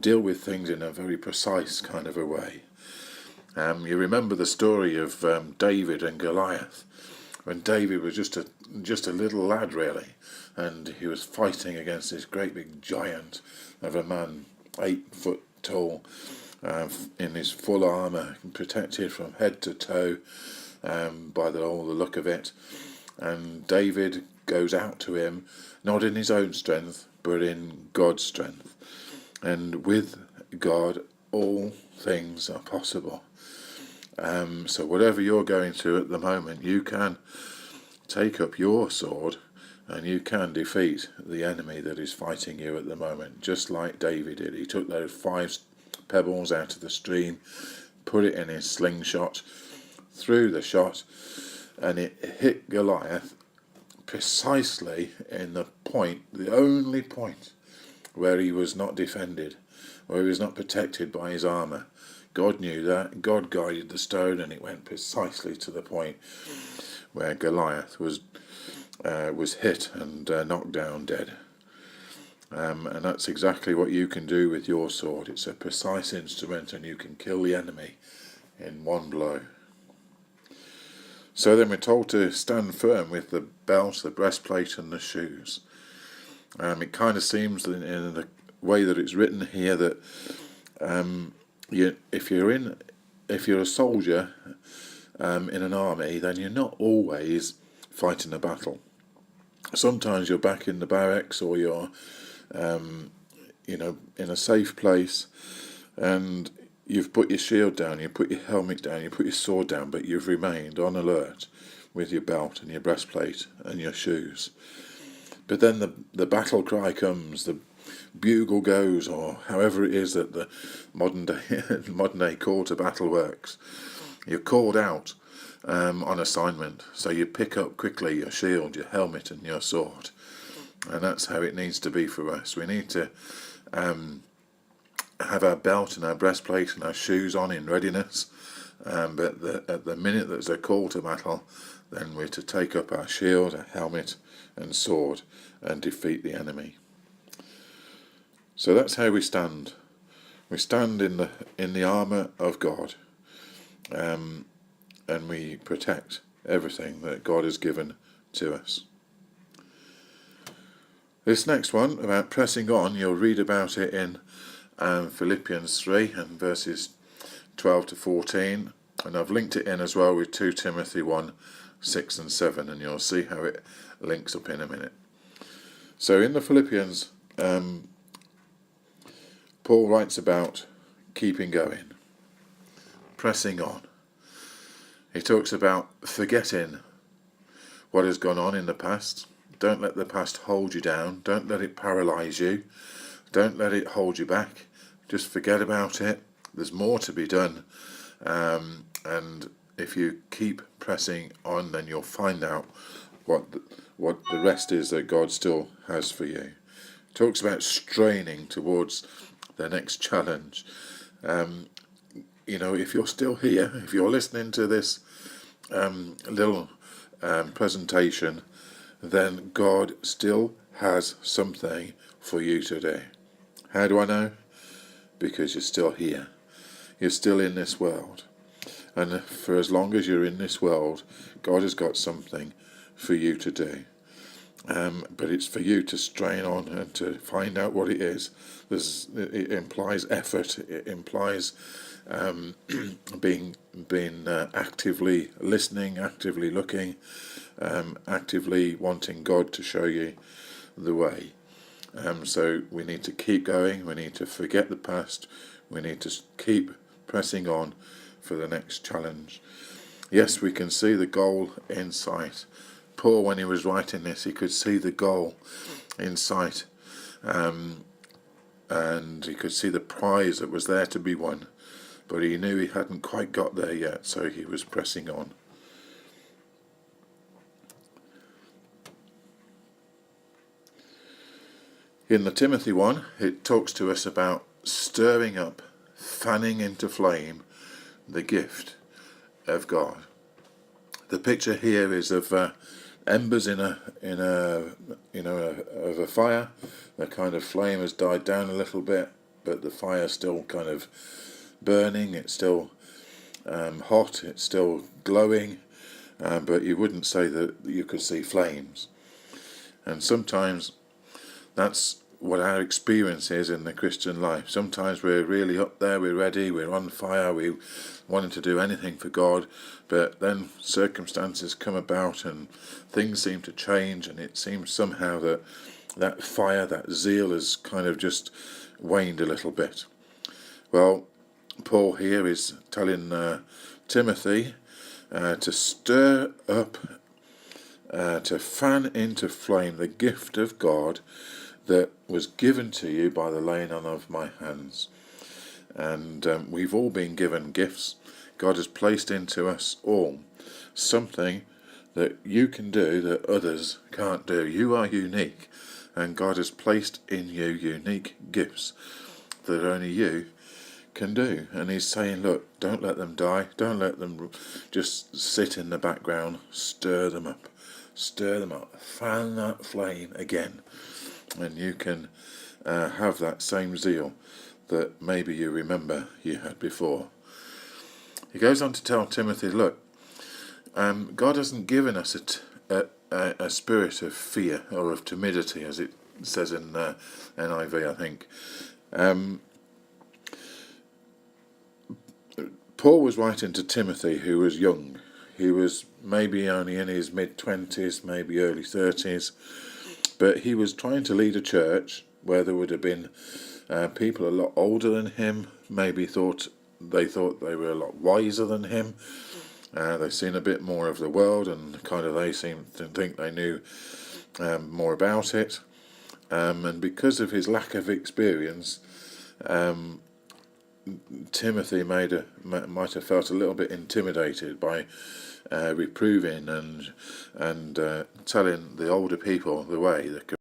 deal with things in a very precise kind of a way. You remember the story of David and Goliath, when David was just a little lad really, and he was fighting against this great big giant of a man, 8 foot tall, in his full armour, protected from head to toe by all the look of it. And David goes out to him, not in his own strength, but in God's strength. And with God, all things are possible. So whatever you're going through at the moment, you can take up your sword and you can defeat the enemy that is fighting you at the moment, just like David did. He took those 5 pebbles out of the stream, put it in his slingshot, threw the shot, and it hit Goliath precisely in the point, the only point where he was not defended, where he was not protected by his armour. God knew that. God guided the stone, and it went precisely to the point where Goliath was hit and knocked down dead. And that's exactly what you can do with your sword. It's a precise instrument, and you can kill the enemy in one blow. So then we're told to stand firm with the belt, the breastplate, and the shoes. It kind of seems in the way that it's written here that if you're a soldier in an army, then you're not always fighting a battle. Sometimes you're back in the barracks, or you're in a safe place, and you've put your shield down, you put your helmet down, you put your sword down, but you've remained on alert with your belt and your breastplate and your shoes. But then the battle cry comes, the bugle goes, or however it is that the modern day call to battle works. You're called out on assignment, so you pick up quickly your shield, your helmet, and your sword. And that's how it needs to be for us. We need to have our belt and our breastplate and our shoes on in readiness, but at the minute there's a call to battle, then we're to take up our shield, our helmet and sword and defeat the enemy. So that's how we stand. We stand in the armour of God, and we protect everything that God has given to us. This next one, about pressing on, you'll read about it in Philippians 3 and verses 12 to 14, and I've linked it in as well with 2 Timothy 1, 6 and 7, and you'll see how it links up in a minute. So in the Philippians, Paul writes about keeping going, pressing on. He talks about forgetting what has gone on in the past. Don't let the past hold you down. Don't let it paralyse you. Don't let it hold you back. Just forget about it. There's more to be done. And if you keep pressing on, then you'll find out what the rest is that God still has for you. He talks about straining towards the next challenge. If you're still here, if you're listening to this little presentation, then God still has something for you today. How do I know? Because you're still here. You're still in this world. And for as long as you're in this world, God has got something for you to do. But it's for you to strain on and to find out what it is. It implies effort. It implies being actively listening, actively looking, actively wanting God to show you the way. So we need to keep going. We need to forget the past. We need to keep pressing on for the next challenge. Yes, we can see the goal in sight. Paul, when he was writing this, he could see the goal in sight, and he could see the prize that was there to be won, but he knew he hadn't quite got there yet, so he was pressing on. In the Timothy one, it talks to us about stirring up, fanning into flame the gift of God. The picture here is of embers in a of a fire. The kind of flame has died down a little bit, but the fire's still kind of burning. It's still hot. It's still glowing, but you wouldn't say that you could see flames. And sometimes that's what our experience is in the Christian life. Sometimes we're really up there, we're ready, we're on fire, we wanting to do anything for God, but then circumstances come about and things seem to change, and it seems somehow that that fire, that zeal has kind of just waned a little bit. Well, Paul here is telling Timothy to stir up, to fan into flame the gift of God that was given to you by the laying on of my hands. And we've all been given gifts. God has placed into us all something that you can do that others can't do. You are unique, and God has placed in you unique gifts that only you can do. And he's saying, look, don't let them die. Don't let them just sit in the background. Stir them up. Stir them up. Fan that flame again. And you can have that same zeal that maybe you remember you had before. He goes on to tell Timothy, look, God hasn't given us a spirit of fear or of timidity, as it says in NIV, I think. Paul was writing to Timothy, who was young. He was maybe only in his mid-20s, maybe early 30s, but he was trying to lead a church where there would have been people a lot older than him, maybe thought they were a lot wiser than him. They've seen a bit more of the world, and kind of they seemed to think they knew more about it. And because of his lack of experience, Timothy might have felt a little bit intimidated by reproving and telling the older people the way, the